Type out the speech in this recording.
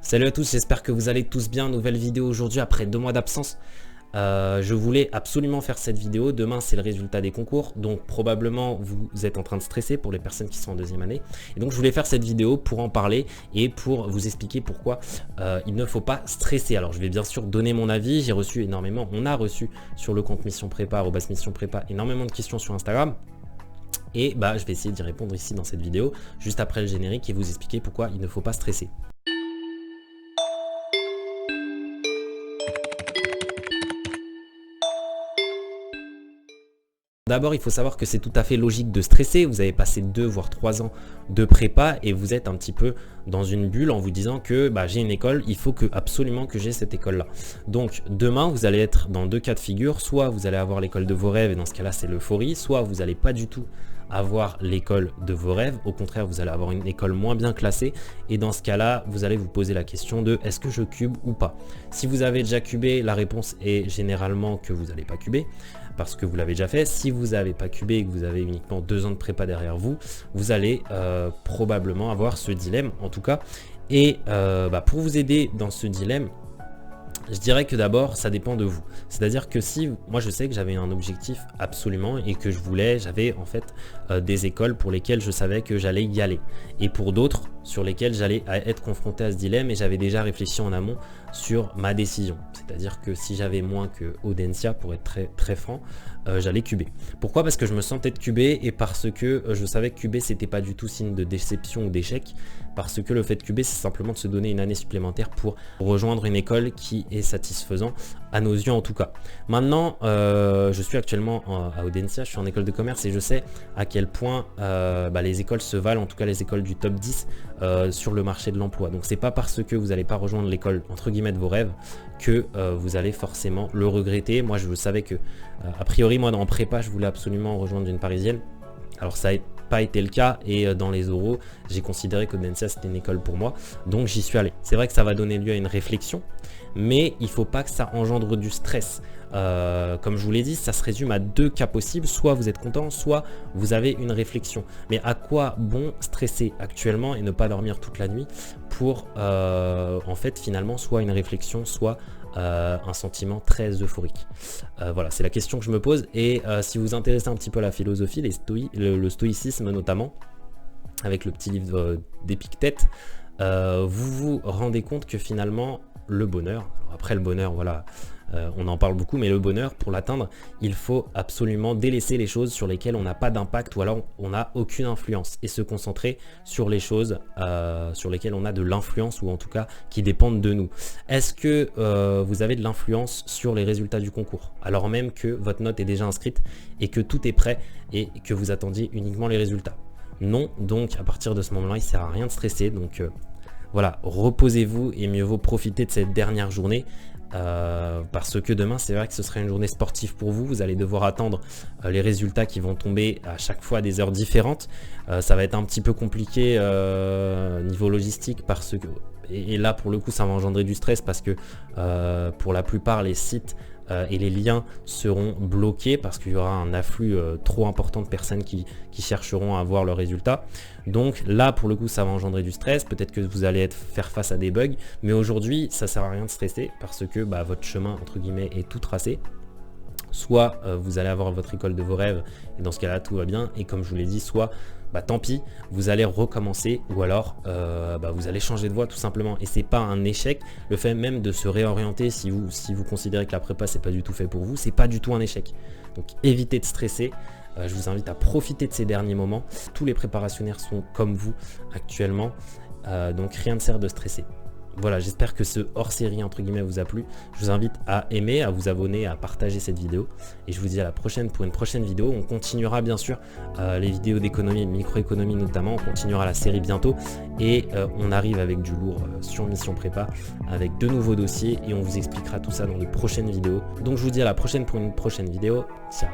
Salut à tous, j'espère que vous allez tous bien. Nouvelle vidéo aujourd'hui après 2 mois d'absence. Je voulais absolument faire cette vidéo. Demain c'est le résultat des concours, donc probablement vous êtes en train de stresser pour les personnes qui sont en deuxième année. Et donc je voulais faire cette vidéo pour en parler et pour vous expliquer pourquoi il ne faut pas stresser. Alors je vais bien sûr donner mon avis. J'ai reçu énormément, on a reçu sur le compte Mission Prépa, @Mission Prépa, énormément de questions sur Instagram. Et je vais essayer d'y répondre ici dans cette vidéo, juste après le générique, et vous expliquer pourquoi il ne faut pas stresser. D'abord, il faut savoir que c'est tout à fait logique de stresser. Vous avez passé 2 voire 3 ans de prépa et vous êtes un petit peu dans une bulle en vous disant que j'ai une école, il faut absolument que j'ai cette école-là. Donc demain, vous allez être dans 2 cas de figure. Soit vous allez avoir l'école de vos rêves et dans ce cas-là, c'est l'euphorie. Soit vous n'allez pas du tout avoir l'école de vos rêves. Au contraire, vous allez avoir une école moins bien classée. Et dans ce cas-là, vous allez vous poser la question de est-ce que je cube ou pas. Si vous avez déjà cubé, la réponse est généralement que vous n'allez pas cuber, parce que vous l'avez déjà fait. Si vous n'avez pas cubé et que vous avez uniquement 2 ans de prépa derrière vous, vous allez probablement avoir ce dilemme en tout cas. Et pour vous aider dans ce dilemme, je dirais que d'abord, ça dépend de vous. C'est-à-dire que si, moi je sais que j'avais un objectif absolument et que j'avais en fait des écoles pour lesquelles je savais que j'allais y aller. Et pour d'autres, sur lesquelles j'allais être confronté à ce dilemme et j'avais déjà réfléchi en amont sur ma décision. C'est-à-dire que si j'avais moins que Audencia, pour être très, très franc, j'allais cuber. Pourquoi? Parce que je me sentais de cuber et parce que je savais que cuber, c'était pas du tout signe de déception ou d'échec. Parce que le fait de cuber, c'est simplement de se donner une année supplémentaire pour rejoindre une école qui est satisfaisant, à nos yeux en tout cas. Maintenant, je suis actuellement à Audencia, je suis en école de commerce et je sais à quel point les écoles se valent, en tout cas les écoles du top 10 sur le marché de l'emploi. Donc c'est pas parce que vous n'allez pas rejoindre l'école entre guillemets de vos rêves que vous allez forcément le regretter. Moi je savais que a priori moi en prépa je voulais absolument rejoindre une parisienne. Alors ça n'a pas été le cas et dans les oraux j'ai considéré qu'Audencia c'était une école pour moi, donc j'y suis allé. C'est vrai que ça va donner lieu à une réflexion, mais il ne faut pas que ça engendre du stress. Comme je vous l'ai dit, ça se résume à 2 cas possibles, soit vous êtes content, soit vous avez une réflexion. Mais à quoi bon stresser actuellement et ne pas dormir toute la nuit pour en fait finalement soit une réflexion, soit un sentiment très euphorique. Voilà, c'est la question que je me pose. Et si vous vous intéressez un petit peu à la philosophie, le stoïcisme notamment, avec le petit livre d'Épictète, vous vous rendez compte que finalement le bonheur, alors après le bonheur voilà, on en parle beaucoup, mais le bonheur, pour l'atteindre, il faut absolument délaisser les choses sur lesquelles on n'a pas d'impact ou alors on n'a aucune influence et se concentrer sur les choses sur lesquelles on a de l'influence ou en tout cas qui dépendent de nous. Est-ce que vous avez de l'influence sur les résultats du concours alors même que votre note est déjà inscrite et que tout est prêt et que vous attendiez uniquement les résultats? Non, donc à partir de ce moment-là, il ne sert à rien de stresser. Donc voilà, reposez-vous et mieux vaut profiter de cette dernière journée parce que demain, c'est vrai que ce sera une journée sportive pour vous. Vous allez devoir attendre les résultats qui vont tomber à chaque fois à des heures différentes. Ça va être un petit peu compliqué niveau logistique parce que, et là pour le coup, ça va engendrer du stress parce que pour la plupart, les sites et les liens seront bloqués parce qu'il y aura un afflux trop important de personnes qui chercheront à voir leurs résultats. Donc là pour le coup ça va engendrer du stress, peut-être que vous allez faire face à des bugs, mais aujourd'hui ça sert à rien de stresser parce que votre chemin entre guillemets est tout tracé. Soit vous allez avoir votre école de vos rêves et dans ce cas là tout va bien, et comme je vous l'ai dit, soit tant pis, vous allez recommencer ou alors vous allez changer de voie tout simplement. Et c'est pas un échec, le fait même de se réorienter si vous considérez que la prépa c'est pas du tout fait pour vous, c'est pas du tout un échec. Donc évitez de stresser. Je vous invite à profiter de ces derniers moments. Tous les préparationnaires sont comme vous actuellement, donc rien ne sert de stresser. Voilà, j'espère que ce hors-série entre guillemets vous a plu. Je vous invite à aimer, à vous abonner, à partager cette vidéo. Et je vous dis à la prochaine pour une prochaine vidéo. On continuera bien sûr les vidéos d'économie et de microéconomie notamment. On continuera la série bientôt. Et on arrive avec du lourd sur Mission Prépa, avec de nouveaux dossiers. Et on vous expliquera tout ça dans de prochaines vidéos. Donc je vous dis à la prochaine pour une prochaine vidéo. Ciao.